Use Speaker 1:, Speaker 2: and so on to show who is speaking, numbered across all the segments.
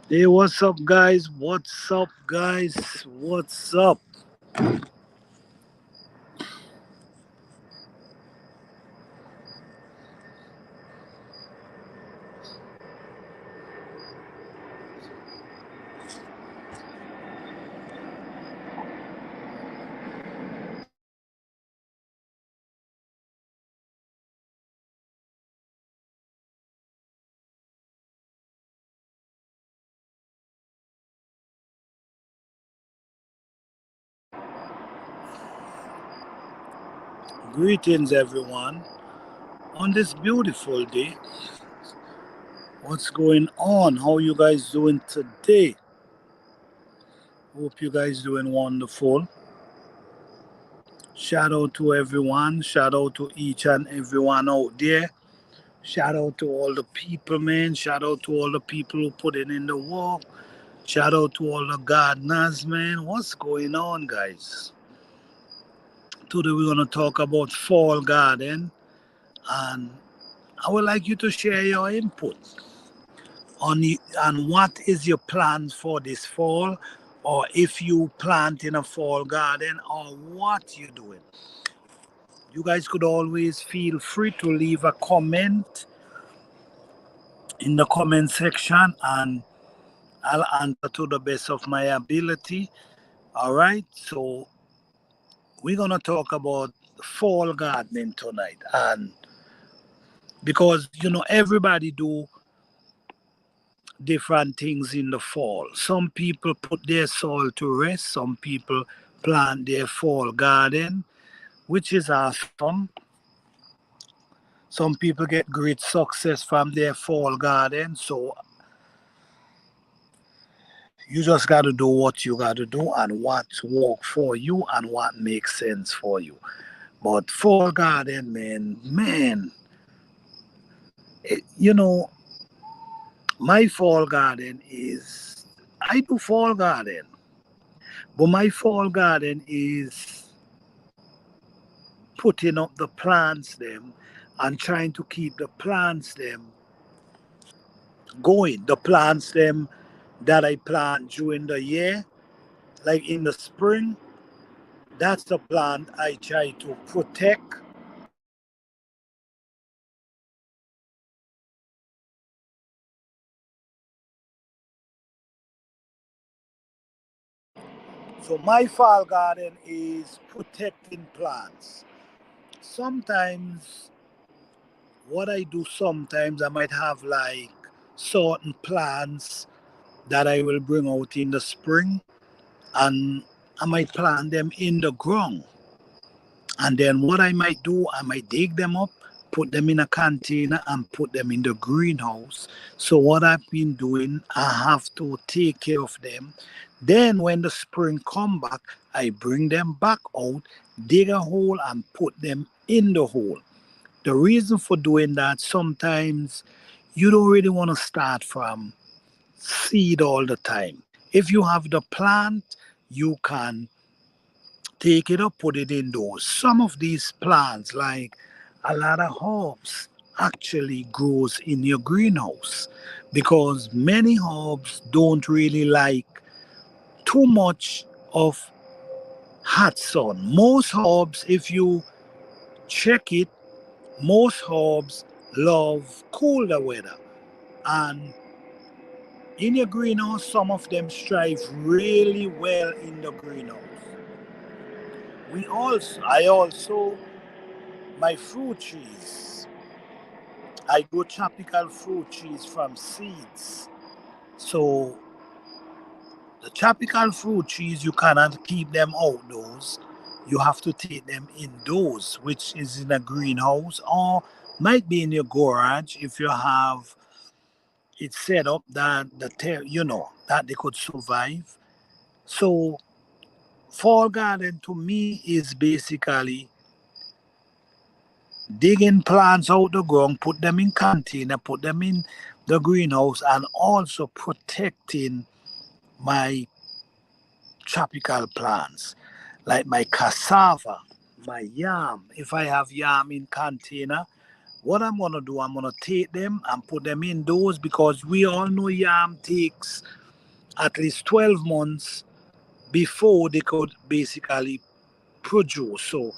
Speaker 1: Hey, what's up, guys? What's up, guys? What's up? Greetings, everyone. On this beautiful day, what's going on? How you guys doing today? Hope you guys doing wonderful. Shout out to everyone. Shout out to each and everyone out there. Shout out to all the people, man. Shout out to all the people who put in the work. Shout out to all the gardeners, man. What's going on, guys? Today we're gonna talk about fall garden, and I would like you to share your input on what is your plans for this fall, or if you plant in a fall garden, or what you doing. You guys could always feel free to leave a comment in the comment section, and I'll answer to the best of my ability. All right, so we're gonna talk about fall gardening tonight, and because everybody do different things in the fall. Some people put their soil to rest, some people plant their fall garden, which is awesome. Some people get great success from their fall garden. So you just got to do what you got to do and what work for you and what makes sense for you. But fall garden, man, you know, my fall garden is, I do fall garden, but my fall garden is putting up the plants them and trying to keep the plants them going. The plants them that I plant during the year, like in the spring, that's the plant I try to protect. So my fall garden is protecting plants. Sometimes what I do sometimes I might have like certain plants that I will bring out in the spring, and I might plant them in the ground. And then what I might do, I might dig them up, put them in a container, and put them in the greenhouse. So what I've been doing, I have to take care of them. Then when the spring come back, I bring them back out, dig a hole, and put them in the hole. The reason for doing that, sometimes you don't really want to start from seed all the time. If you have the plant, you can take it up, put it indoors. Some of these plants, like a lot of herbs, actually grows in your greenhouse because many herbs don't really like too much of hot sun. Most herbs, if you check it, most herbs love colder weather. And in your greenhouse, some of them strive really well in the greenhouse. I also, my fruit trees, I grow tropical fruit trees from seeds. So the tropical fruit trees, you cannot keep them outdoors. You have to take them indoors, which is in a greenhouse or might be in your garage if you have it set up that that they could survive. So fall garden to me is basically digging plants out the ground, put them in container, put them in the greenhouse, and also protecting my tropical plants like my cassava, my yam. If I have yam in container, What I'm gonna do, I'm gonna take them and put them indoors because we all know yam takes at least 12 months before they could basically produce. So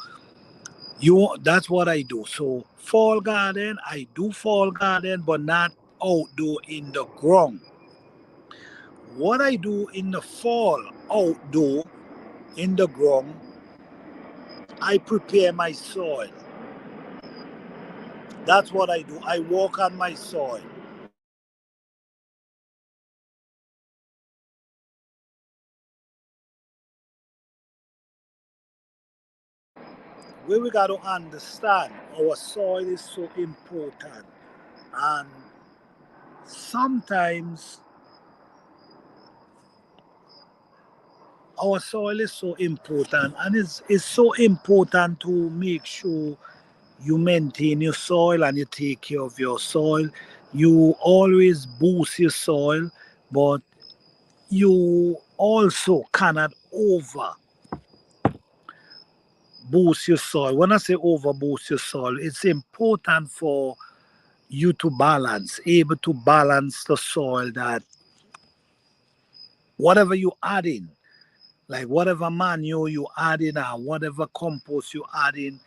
Speaker 1: that's what I do. So fall garden, I do fall garden, but not outdoor in the ground. What I do in the fall outdoor in the ground, I prepare my soil. That's what I do. I walk on my soil. Where we got to understand our soil is so important. And sometimes our soil is so important, and it's so important to make sure you maintain your soil and you take care of your soil. You always boost your soil, but you also cannot over boost your soil. When I say over boost your soil, it's important for you to balance, able to balance the soil, that whatever you add in, like whatever manure you add in or whatever compost you add in,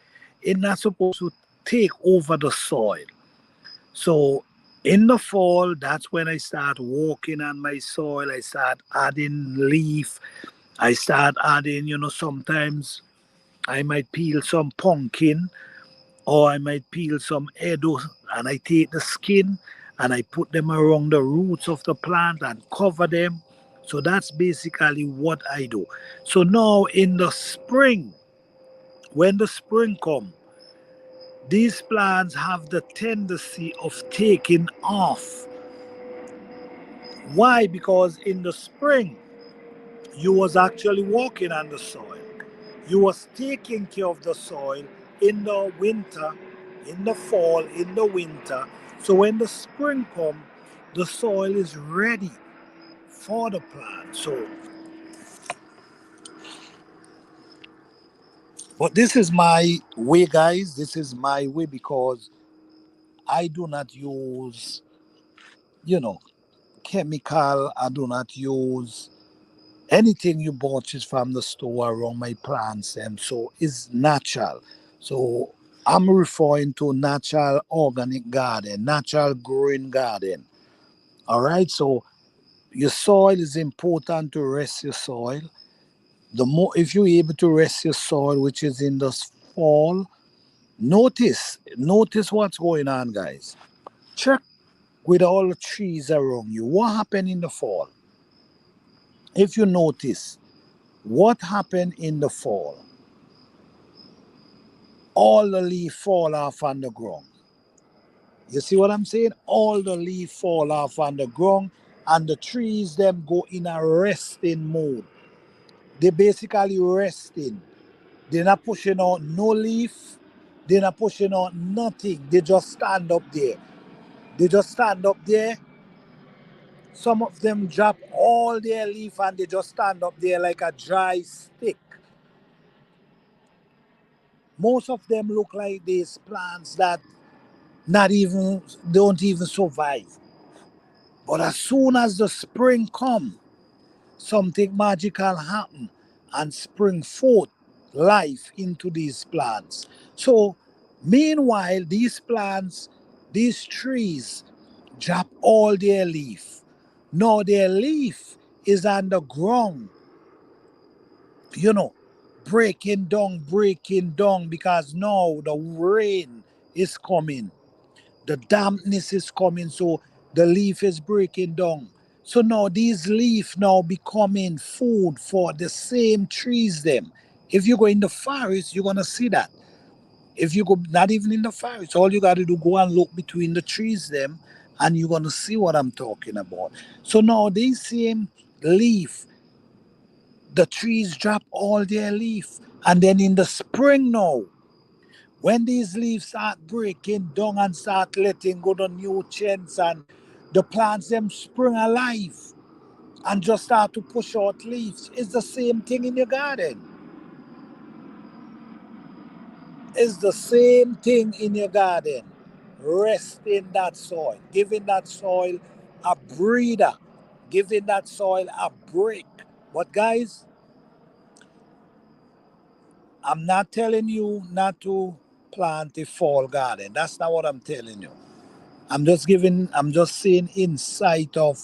Speaker 1: it's not supposed to take over the soil. So in the fall, that's when I start walking on my soil. I start adding leaf. I start adding, sometimes I might peel some pumpkin, or I might peel some edo, and I take the skin and I put them around the roots of the plant and cover them. So that's basically what I do. So now in the spring, when the spring comes, these plants have the tendency of taking off. Why? Because in the spring, you was actually walking on the soil. You was taking care of the soil in the winter, in the fall, in the winter. So when the spring come, the soil is ready for the plant. So, but this is my way, guys. This is my way because I do not use, you know, chemical. I do not use anything you bought is from the store around my plants, and so it's natural. So I'm referring to natural organic garden, natural growing garden. All right. So your soil is important to rest your soil. The more, if you're able to rest your soil, which is in the fall, notice what's going on, guys. Check with all the trees around you. What happened in the fall? If you notice, what happened in the fall? All the leaf fall off on the ground. You see what I'm saying? All the leaf fall off on the ground, and the trees them go in a resting mode. They basically resting. They're not pushing out no leaf. They're not pushing out nothing. They just stand up there. They just stand up there. Some of them drop all their leaf and they just stand up there like a dry stick. Most of them look like these plants that not even don't even survive. But as soon as the spring come, something magical happen and spring forth life into these plants. So meanwhile, these plants, these trees drop all their leaf. Now their leaf is on the ground, you know, breaking down because now the rain is coming, the dampness is coming, so the leaf is breaking down. So now these leaves now becoming food for the same trees them. If you go in the forest, you're gonna see that. If you go not even in the forest, all you gotta do go and look between the trees them, and you're gonna see what I'm talking about. So now these same leaf, the trees drop all their leaf, and then in the spring now, when these leaves start breaking down and start letting go the nutrients, and the plants them spring alive and just start to push out leaves. It's the same thing in your garden. It's the same thing in your garden. resting that soil, giving that soil a breather, giving that soil a break. But guys, I'm not telling you not to plant a fall garden. That's not what I'm telling you. I'm just saying insight of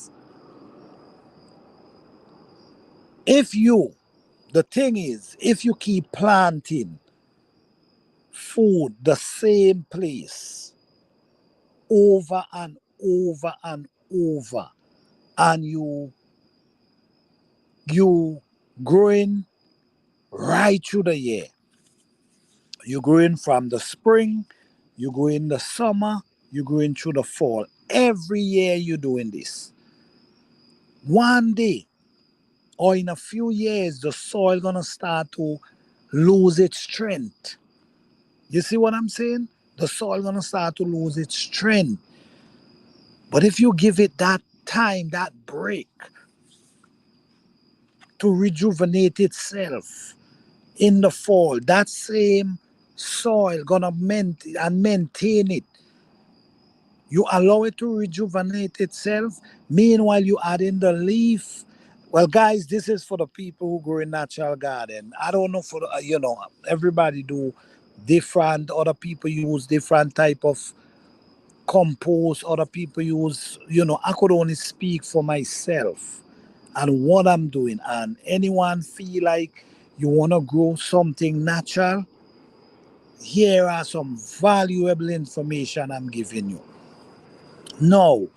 Speaker 1: if you, the thing is, if you keep planting food the same place over and over and over, and you growing right through the year, you growing from the spring, you go in the summer, you going through the fall. Every year you're doing this. One day or in a few years, the soil gonna start to lose its strength. You see what I'm saying? The soil gonna start to lose its strength. But if you give it that time, that break to rejuvenate itself in the fall, that same soil gonna maintain it. You allow it to rejuvenate itself. Meanwhile, you add in the leaf. Well, guys, this is for the people who grow in natural garden. I don't know for everybody do different. Other people use different type of compost. Other people use. I could only speak for myself and what I'm doing. And anyone feel like you want to grow something natural, here are some valuable information I'm giving you. No,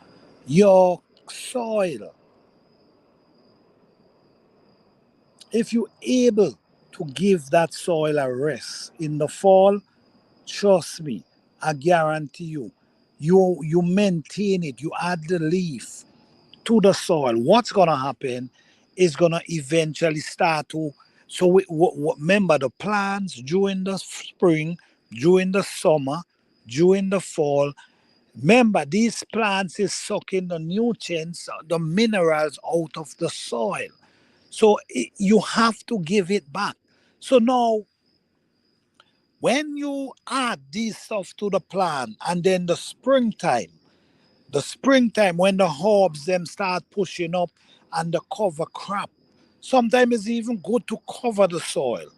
Speaker 1: your soil, if you're able to give that soil a rest in the fall, trust me, I guarantee you, you maintain it, you add the leaf to the soil. What's gonna happen is gonna eventually start to. So remember the plants during the spring, during the summer, during the fall. Remember, these plants is sucking the nutrients, the minerals out of the soil. So you have to give it back. So now, when you add this stuff to the plant, and then the springtime when the herbs them start pushing up and the cover crop, sometimes it's even good to cover the soil.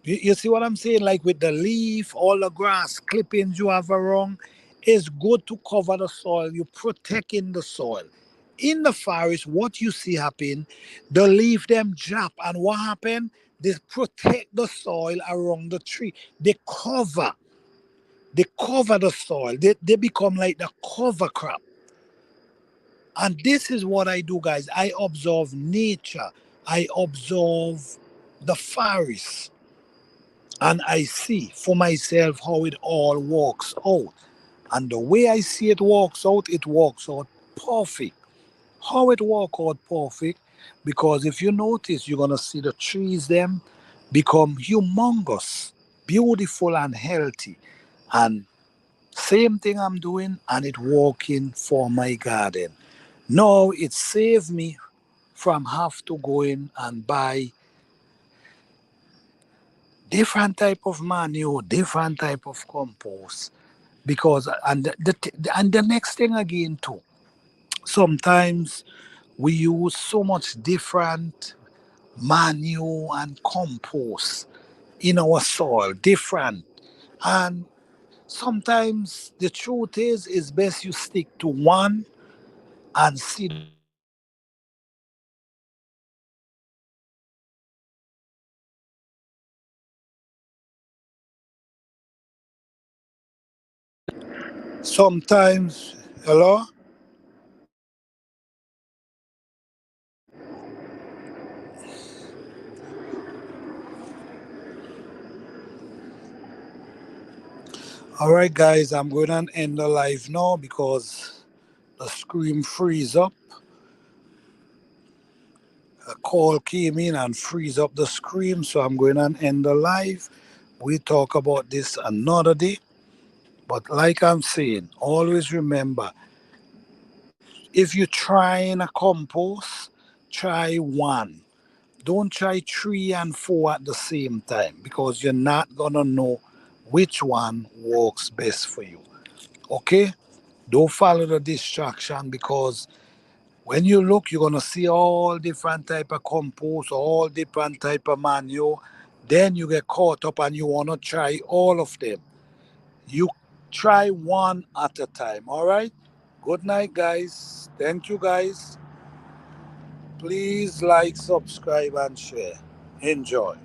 Speaker 1: You see what I'm saying? Like with the leaf, all the grass clippings you have around, it's good to cover the soil. You're protecting the soil. In the forest, what you see happen, the leaf them drop, and what happen? They protect the soil around the tree. They cover the soil. They become like the cover crop. And this is what I do, guys. I observe nature. I observe the forest and I see for myself how it all works out. And the way I see it works out perfect. How it works out perfect? Because if you notice, you're gonna see the trees them become humongous, beautiful and healthy. And same thing I'm doing, and it working for my garden. Now it saved me from have to go in and buy different type of manure, different type of compost. Because and the next thing again too, sometimes we use so much different manure and compost in our soil, different. And sometimes the truth is it's best you stick to one and see the results. Sometimes, hello? All right, guys, I'm going to end the live now because the screen freeze up. A call came in and freeze up the screen, so I'm going to end the live. We talk about this another day. But like I'm saying, always remember, if you're trying a compost, try one. Don't try three and four at the same time because you're not gonna know which one works best for you. Okay? Don't follow the distraction, because when you look, you're gonna see all different type of compost, all different type of manure. Then you get caught up and you wanna try all of them. You try one at a time. All right. Good night, guys. Thank you, guys. Please like, subscribe, and share. Enjoy.